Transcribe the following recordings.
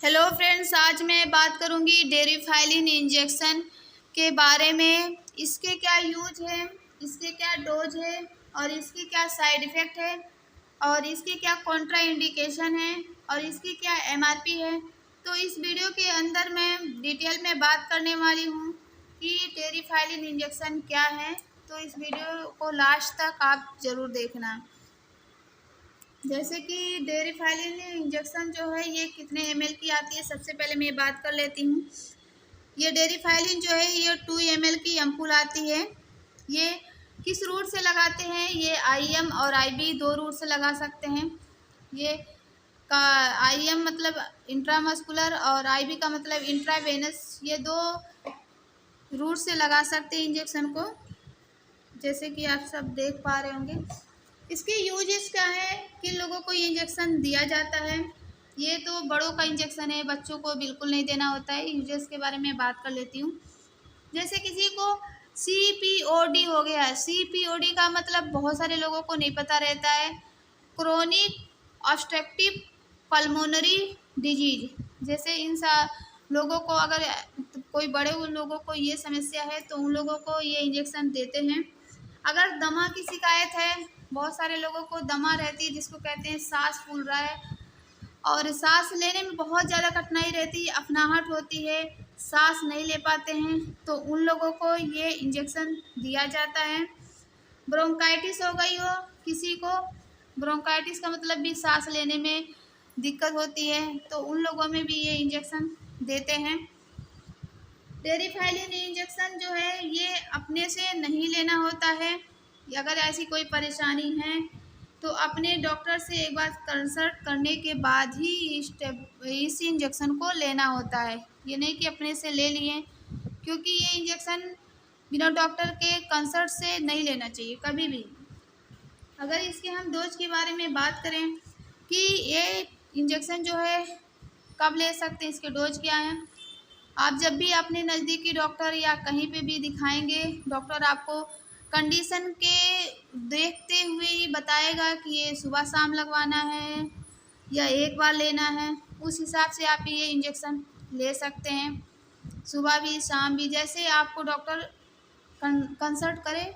Hello friends, आज मैं बात करूंगी डेरिफाइलिन इंजेक्शन के बारे में। इसके क्या यूज है, इसके क्या डोज है और इसके क्या साइड इफ़ेक्ट है और इसके क्या कॉन्ट्रा इंडिकेशन है और इसकी क्या एमआरपी है। तो इस वीडियो के अंदर मैं डिटेल में बात करने वाली हूँ कि डेरिफाइलिन इंजेक्शन क्या है। तो इस वीडियो को लास्ट तक आप ज़रूर देखना। जैसे कि डेरिफाइलिन इंजेक्शन जो है ये कितने ml की आती है, सबसे पहले मैं बात कर लेती हूँ। ये डेरिफाइलिन जो है ये 2 ml की अम्पूल आती है। ये किस रूट से लगाते हैं, ये IM और IB दो रूट से लगा सकते हैं। ये का IM मतलब इंट्रामस्कुलर और IB का मतलब इंट्रावेनस, ये दो रूट से लगा सकते हैं इंजेक्शन को, जैसे कि आप सब देख पा रहे होंगे। इसके यूजेस क्या है, किन लोगों को ये इंजेक्शन दिया जाता है। ये तो बड़ों का इंजेक्शन है, बच्चों को बिल्कुल नहीं देना होता है। यूजेस के बारे में बात कर लेती हूँ। जैसे किसी को CPOD हो गया है, CPOD का मतलब बहुत सारे लोगों को नहीं पता रहता है, क्रोनिक ऑब्स्ट्रक्टिव पल्मोनरी डिजीज। जैसे इन लोगों को अगर कोई बड़े उन लोगों को ये समस्या है तो उन लोगों को ये इंजेक्शन देते हैं। अगर दमा की शिकायत है, बहुत सारे लोगों को दमा रहती है जिसको कहते हैं सांस फूल रहा है और सांस लेने में बहुत ज़्यादा कठिनाई रहती है, अफनाहट होती है, सांस नहीं ले पाते हैं, तो उन लोगों को ये इंजेक्शन दिया जाता है। ब्रोंकाइटिस हो गई हो किसी को, ब्रोंकाइटिस का मतलब भी सांस लेने में दिक्कत होती है, तो उन लोगों में भी ये इंजेक्शन देते हैं। डेरिफाइलिन इंजेक्शन जो है ये अपने से नहीं लेना होता है। अगर ऐसी कोई परेशानी है तो अपने डॉक्टर से एक बार कंसल्ट करने के बाद ही इस इंजेक्शन को लेना होता है। ये नहीं कि अपने से ले लिए, क्योंकि ये इंजेक्शन बिना डॉक्टर के कंसल्ट से नहीं लेना चाहिए कभी भी। अगर इसके हम डोज के बारे में बात करें कि ये इंजेक्शन जो है कब ले सकते हैं, इसके डोज क्या हैं। आप जब भी अपने नज़दीकी डॉक्टर या कहीं पे भी दिखाएंगे, डॉक्टर आपको कंडीशन के देखते हुए ही बताएगा कि ये सुबह शाम लगवाना है या एक बार लेना है। उस हिसाब से आप ये इंजेक्शन ले सकते हैं, सुबह भी शाम भी, जैसे आपको डॉक्टर कंसल्ट करे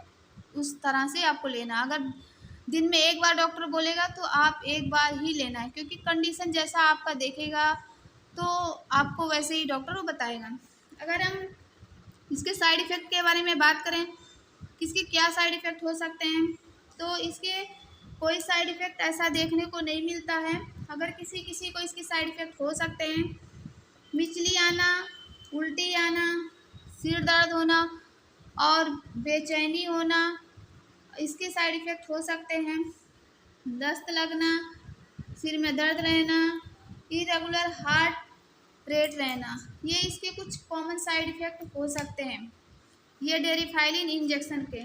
उस तरह से आपको लेना। अगर दिन में एक बार डॉक्टर बोलेगा तो आप एक बार ही लेना है, क्योंकि कंडीशन जैसा आपका देखेगा तो आपको वैसे ही डॉक्टर वो बताएगा। अगर हम इसके साइड इफ़ेक्ट के बारे में बात करें, किसके क्या साइड इफ़ेक्ट हो सकते हैं, तो इसके कोई साइड इफ़ेक्ट ऐसा देखने को नहीं मिलता है। अगर किसी किसी को इसके साइड इफ़ेक्ट हो सकते हैं, मिचली आना, उल्टी आना, सिर दर्द होना और बेचैनी होना, इसके साइड इफ़ेक्ट हो सकते हैं। दस्त लगना, सिर में दर्द रहना, इरेगुलर हार्ट रेट रहना, ये इसके कुछ कॉमन साइड इफ़ेक्ट हो सकते हैं। ये डेरिफाइलिन इंजेक्शन के,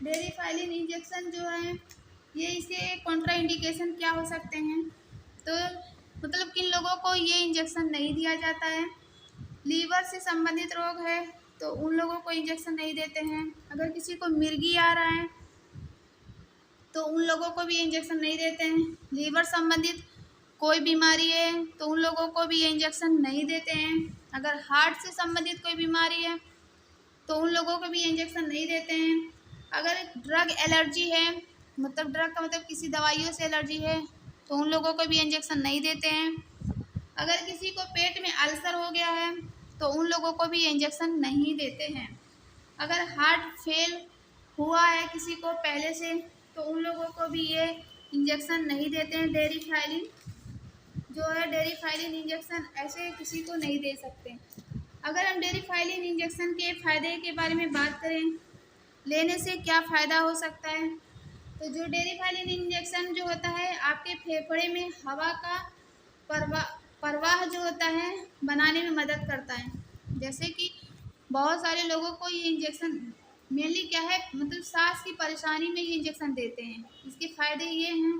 डेरिफाइलिन इंजेक्शन जो है ये इसके कॉन्ट्रा इंडिकेशन क्या हो सकते हैं, तो मतलब किन लोगों को ये इंजेक्शन नहीं दिया जाता है। लीवर से संबंधित रोग है तो उन लोगों को इंजेक्शन नहीं देते हैं। अगर किसी को मिर्गी आ रहा है तो उन लोगों को भी इंजेक्शन नहीं देते हैं। लीवर संबंधित कोई बीमारी है तो उन लोगों को भी ये इंजेक्शन नहीं देते हैं। अगर हार्ट से संबंधित कोई बीमारी है तो उन लोगों को भी इंजेक्शन नहीं देते हैं। अगर ड्रग एलर्जी है, मतलब ड्रग का मतलब किसी दवाइयों से एलर्जी है, तो उन लोगों को भी इंजेक्शन नहीं देते हैं। अगर किसी को पेट में अल्सर हो गया है तो उन लोगों को भी इंजेक्शन नहीं देते हैं। अगर हार्ट फेल हुआ है किसी को पहले से तो उन लोगों को भी ये इंजेक्शन नहीं देते हैं। डेरिफाइलिन जो है, डेरिफाइलिन इंजेक्शन ऐसे किसी को नहीं दे सकते। अगर हम डेरिफाइलिन इंजेक्शन के फ़ायदे के बारे में बात करें, लेने से क्या फ़ायदा हो सकता है, तो जो डेरिफाइलिन इंजेक्शन जो होता है आपके फेफड़े में हवा का प्रवाह जो होता है बनाने में मदद करता है। जैसे कि बहुत सारे लोगों को ये इंजेक्शन मेनली क्या है, मतलब सांस की परेशानी में ये इंजेक्शन देते हैं। इसके फ़ायदे ये हैं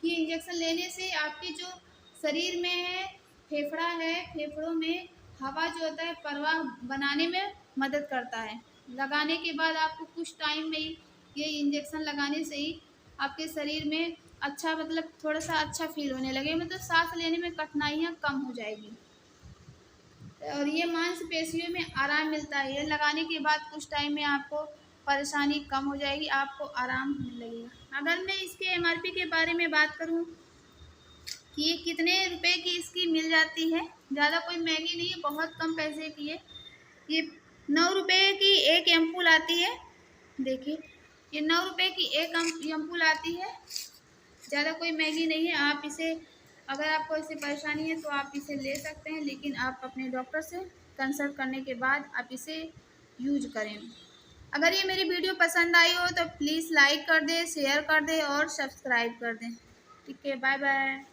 कि इंजेक्शन लेने से आपके जो शरीर में है, फेफड़ा है, फेफड़ों में हवा जो होता है प्रवाह बनाने में मदद करता है। लगाने के बाद आपको कुछ टाइम में ही, ये इंजेक्शन लगाने से ही आपके शरीर में अच्छा मतलब थोड़ा सा अच्छा फील होने लगे, मतलब सांस लेने में कठिनाइयाँ कम हो जाएगी। और ये मांसपेशियों में आराम मिलता है, ये लगाने के बाद कुछ टाइम में आपको परेशानी कम हो जाएगी, आपको आराम होने लगेगा। अगर मैं इसके एमआरपी के बारे में बात करूं कि ये कितने रुपए की इसकी मिल जाती है, ज़्यादा कोई महंगी नहीं है, बहुत कम पैसे की है। ये 9 रुपये की एक एम्पूल आती है। देखिए, ये 9 रुपये की एक एम्पूल आती है, ज़्यादा कोई महंगी नहीं है। आप इसे, अगर आपको ऐसी परेशानी है तो आप इसे ले सकते हैं, लेकिन आप अपने डॉक्टर से कंसल्ट करने के बाद आप इसे यूज करें। अगर ये मेरी वीडियो पसंद आई हो तो प्लीज़ लाइक कर दें, शेयर कर दें और सब्सक्राइब कर दें। ठीक है, बाय बाय।